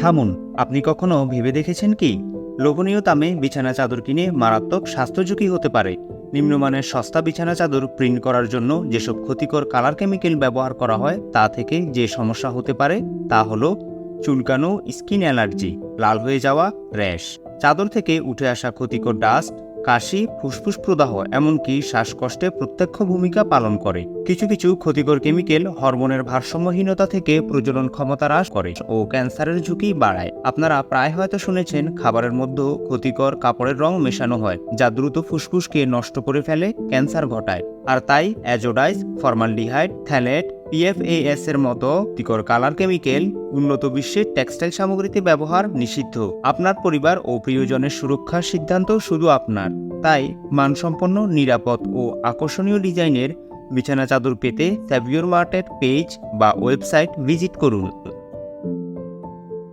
থামুন, আপনি কখনো ভেবে দেখেছেন কি লোভনীয় দামে বিছানা চাদর কিনে মারাত্মক স্বাস্থ্য ঝুঁকি হতে পারে। নিম্নমানের সস্তা বিছানা চাদর প্রিন্ট করার জন্য যেসব ক্ষতিকর কালার কেমিক্যাল ব্যবহার করা হয় তা থেকে যে সমস্যা হতে পারে তা হলো চুলকানো, স্কিন অ্যালার্জি, লাল হয়ে যাওয়া, র্যাশ, চাদর থেকে উঠে আসা ক্ষতিকর ডাস্ট, কাশি, ফুসফুস প্রদাহ, এমনকি শ্বাসকষ্টে প্রত্যক্ষ ভূমিকা পালন করে। কিছু কিছু ক্ষতিকর কেমিক্যাল হরমোনের ভারসাম্যহীনতা থেকে প্রজনন ক্ষমতা হ্রাস করে ও ক্যান্সারের ঝুঁকি বাড়ায়। আপনারা প্রায় হয়তো শুনেছেন খাবারের মধ্যে ক্ষতিকর কাপড়ের রং মেশানো হয়, যা দ্রুত ফুসফুসকে নষ্ট করে ফেলে, ক্যান্সার ঘটায়। আর তাই অ্যাজোডাইজ, ফর্মালডিহাইড, থ্যালেট, PFAS এর মতো ক্ষতিকর কালার কেমিক্যাল উন্নত বিশ্বের টেক্সটাইল সামগ্রীতে ব্যবহার নিষিদ্ধ। আপনার পরিবার ও প্রিয়জনের সুরক্ষার সিদ্ধান্ত শুধু আপনার। তাই মানসম্পন্ন, নিরাপদ ও আকর্ষণীয় ডিজাইনের বিছানা চাদর পেতে সেভিওর মার্টের পেজ বা ওয়েবসাইট ভিজিট করুন।